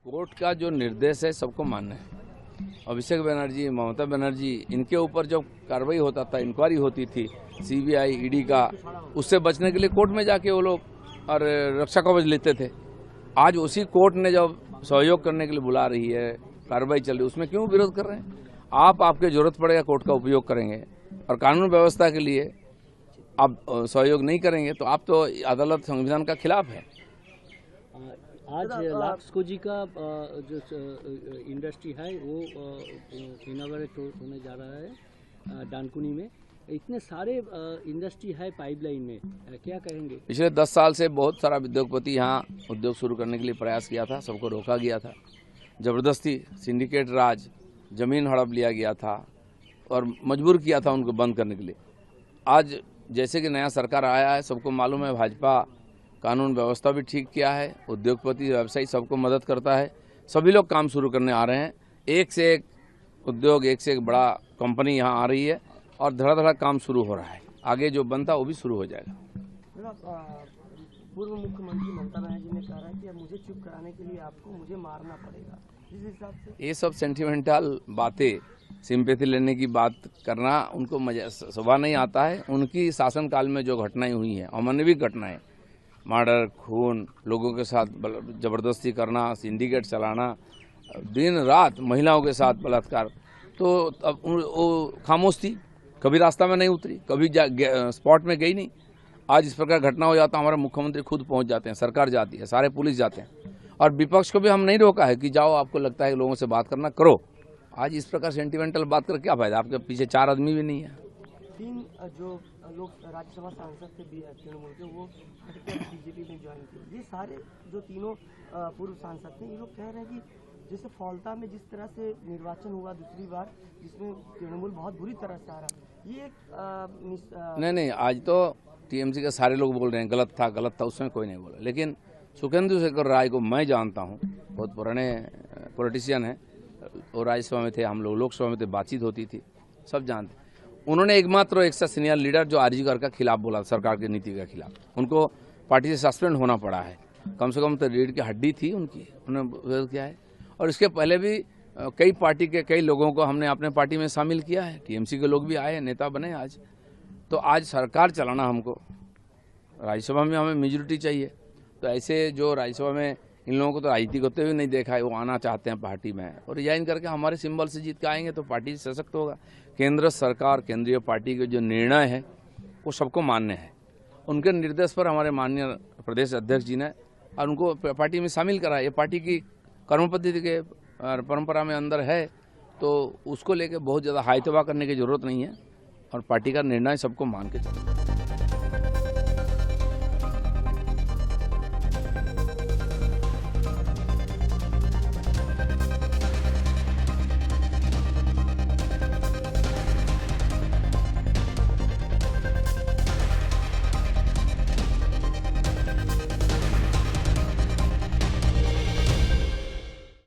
Court का जो निर्देश है सबको मानना है। अभिषेक बनर्जी, ममता बनर्जी, इनके ऊपर जब कार्रवाई होता था, इंक्वायरी होती थी सीबीआई, ईडी का, उससे बचने के लिए कोर्ट में जाके वो लोग और रक्षा कवच लेते थे। आज उसी कोर्ट ने जब सहयोग करने के लिए बुला रही है, कार्रवाई चल रही है, उसमें क्यों विरोध कर रहे हैं? आपके जरूरत पड़ेगा कोर्ट का उपयोग करेंगे और कानून व्यवस्था के लिए आप सहयोग नहीं करेंगे तो आप तो अदालत संविधान का खिलाफ है। आज लाक्सको जी का जो इंडस्ट्री है वो इनॉग्रेट होने जा रहा है डानकुनी में। इतने सारे इंडस्ट्री है पाइपलाइन में, क्या कहेंगे? पिछले 10 साल से बहुत सारा उद्योगपति यहाँ उद्योग शुरू करने के लिए प्रयास किया था, सबको रोका गया था। जबरदस्ती सिंडिकेट राज, जमीन हड़प लिया गया था और मजबूर किया था उनको बंद करने के लिए। आज जैसे कि नया सरकार आया है, सबको मालूम है भाजपा कानून व्यवस्था भी ठीक किया है, उद्योगपति व्यवसायी सबको मदद करता है, सभी लोग काम शुरू करने आ रहे हैं। एक से एक उद्योग, एक से एक बड़ा कंपनी यहाँ आ रही है और धड़ा काम शुरू हो रहा है। आगे जो बनता वो भी शुरू हो जाएगा। पूर्व मुख्यमंत्री ममता बनर्जी ने कहा है कि अब मुझे चुप कराने के लिए आपको मुझे मारना पड़ेगा। इस हिसाब से ये सब सेंटिमेंटल बातें, सिंपैथी लेने की बात करना उनको मजा शोभा नहीं आता है। उनकी शासनकाल में जो घटनाएं हुई हैं, अमानवीय घटनाएं, मर्डर, खून, लोगों के साथ जबरदस्ती करना, सिंडिकेट चलाना, दिन रात महिलाओं के साथ बलात्कार, तो अब वो खामोश थी, कभी रास्ता में नहीं उतरी, कभी स्पॉट में गई नहीं। आज इस प्रकार घटना हो जाता है, हमारे मुख्यमंत्री खुद पहुंच जाते हैं, सरकार जाती है, सारे पुलिस जाते हैं और विपक्ष को भी हम नहीं रोका है कि जाओ, आपको लगता है कि लोगों से बात करना करो। आज इस प्रकार सेंटिमेंटल बात कर क्या फायदा? आपके पीछे 4 आदमी भी नहीं है। 3 जो लोग राज्यसभा सांसद थे तृणमूल के, वो हटकर बीजेपी में ज्वाइन किए। ये सारे जो तीनों पूर्व सांसद थे, ये लोग कह रहे हैं कि जैसे फौलता में जिस तरह से निर्वाचन हुआ दूसरी बार, जिसमें तृणमूल बहुत बुरी तरह से हारा, ये नहीं, आज तो टीएमसी के सारे लोग बोल रहे हैं गलत था, उसमें कोई नहीं बोला। लेकिन सुखेंदु शेखर राय को मैं जानता हूँ, बहुत पुराने पॉलिटिशियन हैं, वो राज्यसभा में थे, हम लोग लोकसभा में थे, बातचीत होती थी, सब जानते। उन्होंने एकमात्र एक सीनियर लीडर जो आरजीकर का खिलाफ बोला, सरकार की नीति के खिलाफ, उनको पार्टी से सस्पेंड होना पड़ा है। कम से कम तो रीढ़ की हड्डी थी उनकी, उन्होंने विरोध किया है। और इसके पहले भी कई पार्टी के कई लोगों को हमने अपने पार्टी में शामिल किया है, टीएमसी के लोग भी आए, नेता बने। आज तो आज सरकार चलाना हमको, राज्यसभा में हमें मेजोरिटी चाहिए। तो ऐसे जो राज्यसभा में इन लोगों को तो राजनीति होते हुए नहीं देखा है, वो आना चाहते हैं पार्टी में और रिजाइन करके हमारे सिंबल से जीत के आएंगे तो पार्टी सशक्त होगा। केंद्र सरकार, केंद्रीय पार्टी के जो निर्णय है वो सबको मान्य है। उनके निर्देश पर हमारे माननीय प्रदेश अध्यक्ष जी ने और उनको पार्टी में शामिल करा। ये पार्टी की कर्म पद्धति के परंपरा में अंदर है, तो उसको लेके बहुत ज़्यादा हाईतवा करने की जरूरत नहीं है और पार्टी का निर्णय सबको मान के चलना।